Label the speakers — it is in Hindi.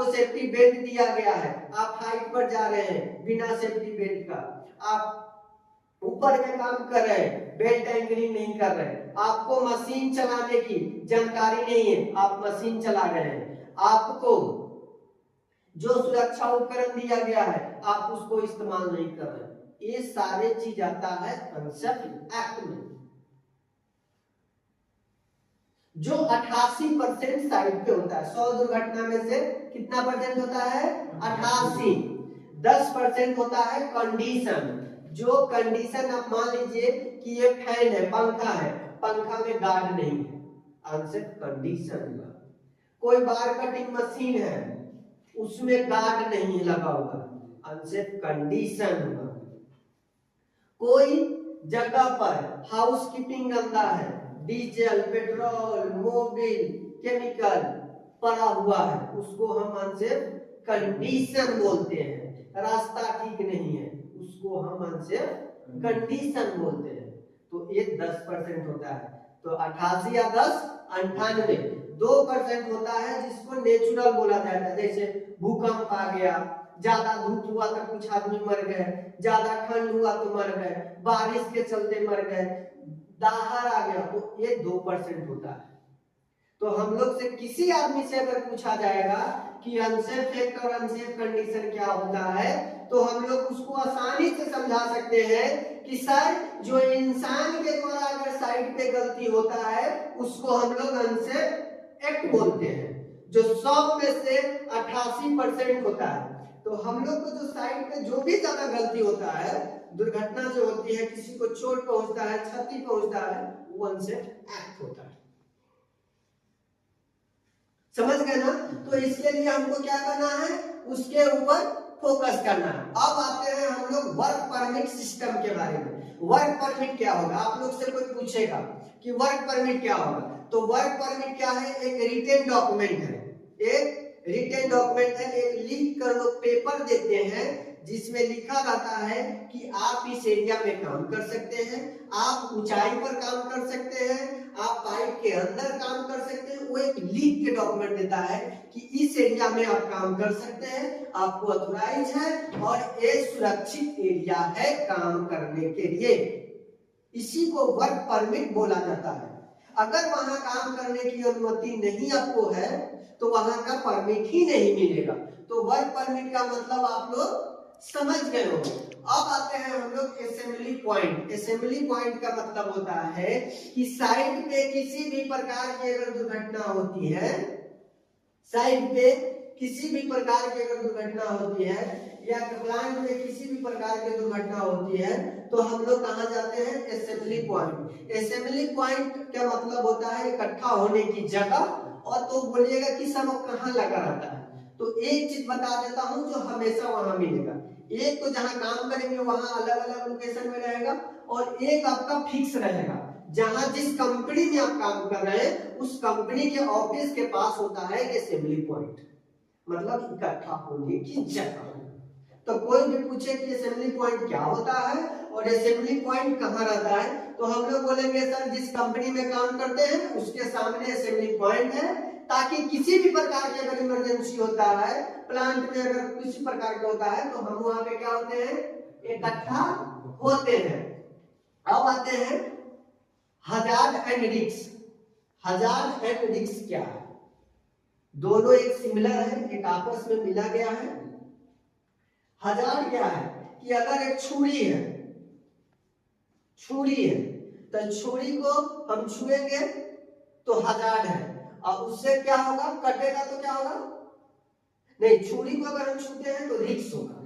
Speaker 1: आपको सेफ्टी बेल्ट दिया गया है, आप हाइट पर जा रहे हैं बिना सेफ्टी बेल्ट का, आप ऊपर में काम कर रहे हैं, बेल्ट एंकरिंग नहीं कर रहे हैं, आपको मशीन चलाने की जानकारी नहीं है, आप मशीन चला रहे हैं, आपको जो सुरक्षा उपकरण दिया गया है आप उसको इस्तेमाल नहीं कर रहे हैं, ये सारे चीज आता है अनसेफ एक्ट में। जो 88% साइड पे होता है, 100 दुर्घटना में से कितना परसेंट होता है? 88। 10% होता है कंडीशन। जो कंडीशन आप मान लीजिए कि ये फैन है, पंखा है, पंखा में गार्ड नहीं है, अनसेफ कंडीशन हुआ। कोई बार कटिंग मशीन है, उसमें गार्ड नहीं लगा हुआ, अनसेफ कंडीशन हुआ। कोई जगह पर हाउस कीपिंग गंदा है, डीजल, पेट्रोल, मोबिल, केमिकल पड़ा हुआ है, उसको हम अनसेफ कंडीशन बोलते हैं। रास्ता ठीक नहीं है, उसको हम अनसेफ कंडीशन बोलते हैं। तो ये 10% होता है। तो 88 या 10 98, 2% होता है जिसको नेचुरल बोला जाता है, जैसे भूकंप आ गया, ज्यादा धूप हुआ तो कुछ आदमी मर गए, ज्यादा ठंड हुआ तो मर गए, बारिश के चलते मर गए, दाहर आ गया, तो ये 2% होता है। तो हम लोग से किसी आदमी से अगर पूछा जाएगा कि अनसेफ एक्ट और अनसेफ कंडीशन क्या होता है, तो हम लोग उसको आसानी से समझा सकते हैं कि सर जो इंसान के द्वारा अगर साइड पे गलती होता है उसको हम लोग अनसेफ एक्ट बोलते हैं। जो 100 में से 88% होता है, तो हम लोग को जो साइड पे जो भी ज्यादा गलती होता है, दुर्घटना जो होती है, किसी को चोट पहुंचता है, क्षति पहुंचता है, वो अनसेफ एक्ट होता है। समझ गए ना? तो इसके लिए हमको क्या करना है, उसके ऊपर फोकस करना है। अब आते हैं हम लोग वर्क परमिट सिस्टम के बारे में। वर्क परमिट क्या होगा? आप लोग से कोई पूछेगा कि वर्क परमिट क्या होगा, तो वर्क परमिट क्या है? एक रिटेन डॉक्यूमेंट है, एक रिटेन डॉक्यूमेंट है, एक लिख कर लोग पेपर देते हैं जिसमें लिखा रहता है कि आप इस एरिया में काम कर सकते हैं, आप ऊंचाई पर काम कर सकते हैं, आप पाइप के अंदर काम कर सकते हैं। वो एक लिख के डॉक्यूमेंट देता है कि इस एरिया में आप काम कर सकते हैं, आपको ऑथराइज है और ये सुरक्षित एरिया है काम करने के लिए। इसी को वर्क परमिट बोला जाता है। अगर वहां काम करने की अनुमति नहीं आपको है तो वहां का परमिट ही नहीं मिलेगा। तो वर्क परमिट का मतलब आप लोग समझ गए हो। अब आते हैं हम लोग असेंबली पॉइंट। असेंबली पॉइंट का मतलब होता है कि साइड पे किसी भी प्रकार की अगर दुर्घटना होती है, साइड पे किसी भी प्रकार की अगर दुर्घटना होती है या प्लांट में किसी भी प्रकार की दुर्घटना होती है, तो हम लोग कहाँ जाते हैं? Assembly point. असेंबली पॉइंट का मतलब होता है इकट्ठा होने की जगह। और तो बोलिएगा कि सब कहाँ लगा रहता है, तो एक चीज बता देता हूं जो हमेशा वहां मिलेगा। एक तो जहां काम करेंगे वहां अलग अलग लोकेशन में रहेगा, और एक आपका फिक्स रहेगा जहां जिस कंपनी में आप काम कर रहे हैं उस कंपनी के ऑफिस के पास होता है असेंबली पॉइंट, मतलब इकट्ठा होने की जगह। तो कोई भी पूछे कि असेंबली पॉइंट क्या होता है और असेंबली पॉइंट कहाँ रहता है, तो हम लोग बोलेंगे सर जिस कंपनी में काम करते हैं उसके सामने असेंबली पॉइंट है, ताकि किसी भी प्रकार की अगर इमरजेंसी होता है, प्लांट में अगर किसी प्रकार का होता है, तो हम वहां पे क्या होते हैं? इकट्ठा होते हैं। अब आते हैं hazard and risk. Hazard and risk क्या है? दोनों एक सिमिलर है, एक आपस में मिला गया है। हजार्ड क्या है कि अगर एक छुरी है, छुरी है तो छुरी को हम छुएंगे तो हजार्ड है, और उससे क्या होगा? कटेगा तो क्या होगा? नहीं, छुरी को अगर हम छूते हैं तो रिस्क होगा।